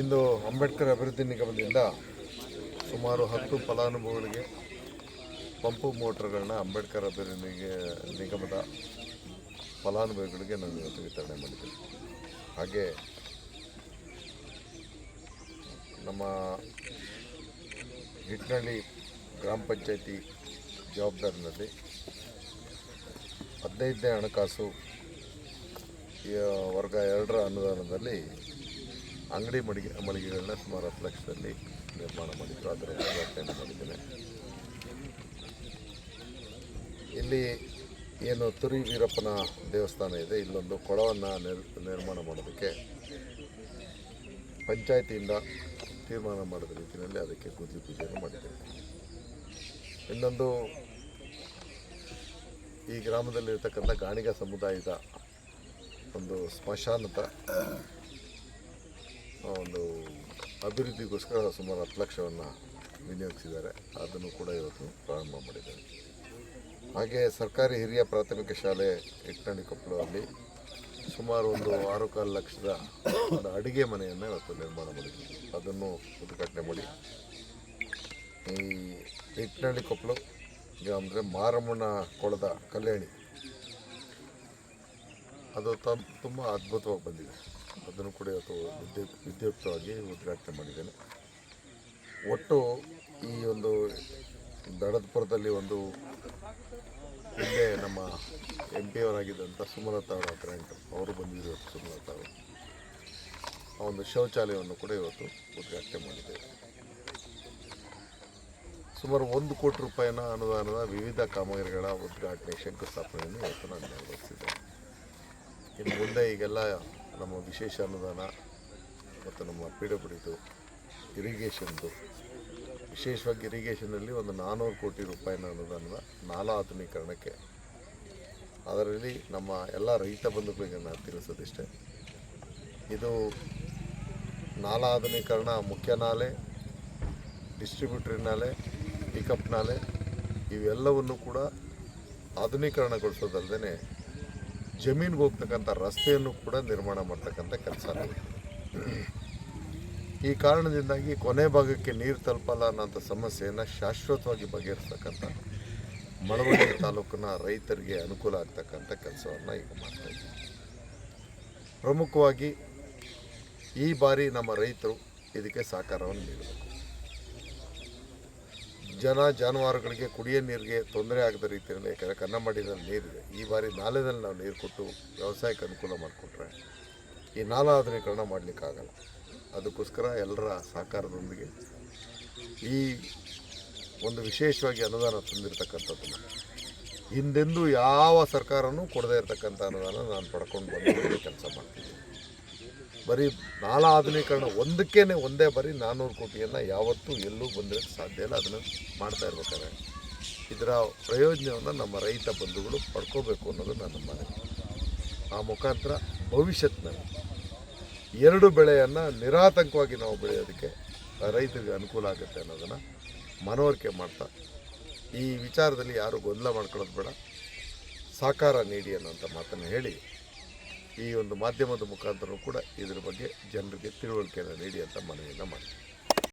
ಇಂದು ಅಂಬೇಡ್ಕರ್ ಅಭಿವೃದ್ಧಿ ನಿಗಮದಿಂದ ಸುಮಾರು 10 ಫಲಾನುಭವಿಗಳಿಗೆ ಪಂಪು ಮೋಟರ್ಗಳನ್ನ ಅಂಬೇಡ್ಕರ್ ಅಭಿವೃದ್ಧಿ ನಿಗಮದ ಫಲಾನುಭವಿಗಳಿಗೆ ನಾನು ಇವತ್ತು ವಿತರಣೆ ಮಾಡಿದ್ದೇನೆ. ಹಾಗೆ ನಮ್ಮ ಹಿಟ್ನಳ್ಳಿ ಗ್ರಾಮ ಪಂಚಾಯತಿ ಜವಾಬ್ದಾರಿನಲ್ಲಿ 15ನೇ ಹಣಕಾಸು ವರ್ಗ 2ರ ಅನುದಾನದಲ್ಲಿ ಅಂಗಡಿ ಮಳಿಗೆಗಳನ್ನ ಸುಮಾರು 10 ಲಕ್ಷದಲ್ಲಿ ನಿರ್ಮಾಣ ಮಾಡಿದ್ರು. ಅದರ ಉದ್ಘಾಟನೆ ಮಾಡಿದ್ದೇನೆ. ಇಲ್ಲಿ ಏನು ತುರಿ ವೀರಪ್ಪನ ದೇವಸ್ಥಾನ ಇದೆ, ಇಲ್ಲೊಂದು ಕೊಳವನ್ನು ನಿರ್ಮಾಣ ಮಾಡೋದಕ್ಕೆ ಪಂಚಾಯತಿಯಿಂದ ತೀರ್ಮಾನ ಮಾಡಿದ ರೀತಿಯಲ್ಲಿ ಅದಕ್ಕೆ ಗುದ್ಲಿ ಪೂಜೆಯನ್ನು ಮಾಡಿದ್ದೇವೆ. ಇನ್ನೊಂದು ಈ ಗ್ರಾಮದಲ್ಲಿರ್ತಕ್ಕಂಥ ಗಾಣಿಗ ಸಮುದಾಯದ ಒಂದು ಸ್ಮಶಾನದ ಒಂದು ಅಭಿವೃದ್ಧಿಗೋಸ್ಕರ ಸುಮಾರು 10 ಲಕ್ಷವನ್ನು ವಿನಿಯೋಗಿಸಿದ್ದಾರೆ. ಅದನ್ನು ಕೂಡ ಇವತ್ತು ಪ್ರಾರಂಭ ಮಾಡಿದ್ದಾರೆ. ಹಾಗೆ ಸರ್ಕಾರಿ ಹಿರಿಯ ಪ್ರಾಥಮಿಕ ಶಾಲೆ ಹಿಟ್ನಳ್ಳಿ ಕೊಪ್ಪಳದಲ್ಲಿ ಸುಮಾರು ಒಂದು 6.25 ಲಕ್ಷದ ಒಂದು ಅಡುಗೆ ಮನೆಯನ್ನು ಇವತ್ತು ನಿರ್ಮಾಣ ಮಾಡಿದ್ದೀವಿ. ಅದನ್ನು ಉದ್ಘಾಟನೆ ಮಾಡಿ ಈ ಹಿಟ್ನಳ್ಳಿ ಕೊಪ್ಪಳ ಅಂದರೆ ಮಾರಮ್ಮನ ಕೊಳದ ಕಲ್ಯಾಣಿ ಅದು ತುಂಬ ಅದ್ಭುತವಾಗಿ ಬಂದಿದೆ. ಅದನ್ನು ಕೂಡ ಇವತ್ತು ವಿದ್ಯುಕ್ತವಾಗಿ ಉದ್ಘಾಟನೆ ಮಾಡಿದ್ದೇನೆ. ಒಟ್ಟು ಈ ಒಂದು ದಡದಪುರದಲ್ಲಿ ಒಂದು ಹಿಂದೆ ನಮ್ಮ MP ಅವರಾಗಿದ್ದಂಥ ಸುಮಲತಾ ಅವರ ಫ್ರೆಂಡ್ ಅವರು ಬಂದಿದ್ದರು. ಸುಮಲತಾ ಅವರು ಆ ಒಂದು ಶೌಚಾಲಯವನ್ನು ಕೂಡ ಇವತ್ತು ಉದ್ಘಾಟನೆ ಮಾಡಿದ್ದೇವೆ. ಸುಮಾರು 1 ಕೋಟಿ ರೂಪಾಯಿನ ಅನುದಾನದ ವಿವಿಧ ಕಾಮಗಾರಿಗಳ ಉದ್ಘಾಟನೆ ಶಂಕುಸ್ಥಾಪನೆಯನ್ನು ಇವತ್ತು ನಾನು ನೆರವೇರಿಸಿದ್ದೇನೆ. ಇನ್ನು ಮುಂದೆ ಈಗೆಲ್ಲ ನಮ್ಮ ವಿಶೇಷ ಅನುದಾನ ಮತ್ತು ನಮ್ಮ PWD ಇರಿಗೇಷನ್ದು ವಿಶೇಷವಾಗಿ ಇರಿಗೇಷನಲ್ಲಿ ಒಂದು 400 ಕೋಟಿ ರೂಪಾಯಿನ ಅನುದಾನದ ನಾಲಾ ಆಧುನೀಕರಣಕ್ಕೆ, ಅದರಲ್ಲಿ ನಮ್ಮ ಎಲ್ಲ ರೈತ ಬಂಧುಗಳಿಗೆ ನಾನು ತಿಳಿಸೋದಿಷ್ಟೇ, ಇದು ನಾಲಾ ಆಧುನೀಕರಣ ಮುಖ್ಯ ನಾಲೆ, ಡಿಸ್ಟ್ರಿಬ್ಯೂಟರಿ ನಾಲೆ, ಪಿಕಪ್ ನಾಲೆ ಇವೆಲ್ಲವನ್ನು ಕೂಡ ಆಧುನೀಕರಣಗೊಳಿಸೋದಲ್ಲದೆ ಜಮೀನಿಗೆ ಹೋಗ್ತಕ್ಕಂಥ ರಸ್ತೆಯನ್ನು ಕೂಡ ನಿರ್ಮಾಣ ಮಾಡ್ತಕ್ಕಂಥ ಕೆಲಸ. ಈ ಕಾರಣದಿಂದಾಗಿ ಕೊನೆ ಭಾಗಕ್ಕೆ ನೀರು ತಲುಪಲ್ಲ ಅನ್ನೋಂಥ ಸಮಸ್ಯೆಯನ್ನು ಶಾಶ್ವತವಾಗಿ ಬಗೆಹರಿಸ್ತಕ್ಕಂಥ ಮಳವಳ್ಳಿ ತಾಲೂಕಿನ ರೈತರಿಗೆ ಅನುಕೂಲ ಆಗ್ತಕ್ಕಂಥ ಕೆಲಸವನ್ನು ಈಗ ಮಾಡ್ತಾಯಿದ್ದೀವಿ. ಪ್ರಮುಖವಾಗಿ ಈ ಬಾರಿ ನಮ್ಮ ರೈತರು ಇದಕ್ಕೆ ಸಹಕಾರವನ್ನು ನೀಡಬೇಕು. ಜಾನುವಾರುಗಳಿಗೆ ಕುಡಿಯೋ ನೀರಿಗೆ ತೊಂದರೆ ಆಗದ ರೀತಿಯಲ್ಲಿ, ಯಾಕಂದರೆ ಕನ್ನಂಬಾಡಿನಲ್ಲಿ ನೀರಿದೆ, ಈ ಬಾರಿ ನಾಲೆದಲ್ಲಿ ನಾವು ನೀರು ಕೊಟ್ಟು ವ್ಯವಸಾಯಕ್ಕೆ ಅನುಕೂಲ ಮಾಡಿಕೊಟ್ರೆ ಈ ನಾಲಾ ಆಧುನೀಕರಣ ಮಾಡಲಿಕ್ಕಾಗಲ್ಲ. ಅದಕ್ಕೋಸ್ಕರ ಎಲ್ಲರ ಸಹಕಾರದೊಂದಿಗೆ ಈ ಒಂದು ವಿಶೇಷವಾಗಿ ಅನುದಾನ ತಂದಿರತಕ್ಕಂಥದ್ದನ್ನು ಹಿಂದೆಂದೂ ಯಾವ ಸರ್ಕಾರನೂ ಕೊಡದೇ ಇರತಕ್ಕಂಥ ಅನುದಾನ ನಾನು ಪಡ್ಕೊಂಡು ಬಂದು ಕೆಲಸ ಮಾಡ್ತೀನಿ. ಬರೀ ನಾಲಾ ಆಧುನೀಕರಣ ಒಂದೇ ಬರೀ 400 ಕೋಟಿಯನ್ನು ಯಾವತ್ತೂ ಎಲ್ಲೂ ಬಂದಿರೋಕ್ಕೆ ಸಾಧ್ಯ ಇಲ್ಲ. ಅದನ್ನು ಮಾಡ್ತಾ ಇರ್ಬೇಕಾದ್ರೆ ಇದರ ಪ್ರಯೋಜನವನ್ನು ನಮ್ಮ ರೈತ ಬಂಧುಗಳು ಪಡ್ಕೋಬೇಕು ಅನ್ನೋದು ನನ್ನ ಮನವಿ. ಆ ಮುಖಾಂತರ ಭವಿಷ್ಯತ್ನಲ್ಲಿ 2 ಬೆಳೆಯನ್ನು ನಿರಾತಂಕವಾಗಿ ನಾವು ಬೆಳೆಯೋದಕ್ಕೆ ರೈತರಿಗೆ ಅನುಕೂಲ ಆಗುತ್ತೆ ಅನ್ನೋದನ್ನು ಮನವರಿಕೆ ಮಾಡ್ತಾ, ಈ ವಿಚಾರದಲ್ಲಿ ಯಾರು ಗೊಂದಲ ಮಾಡ್ಕೊಳ್ಳೋದು ಬೇಡ, ಸಹಕಾರ ನೀಡಿ ಅನ್ನೋಂಥ ಮಾತನ್ನು ಹೇಳಿ ಈ ಒಂದು ಮಾಧ್ಯಮದ ಮುಖಾಂತರ ಕೂಡ ಇದರ ಬಗ್ಗೆ ಜನರಿಗೆ ತಿಳುವಳಿಕೆಯನ್ನು ನೀಡಿ ಅಂತ ಮನವಿಯನ್ನು ಮಾಡ್ತೀನಿ.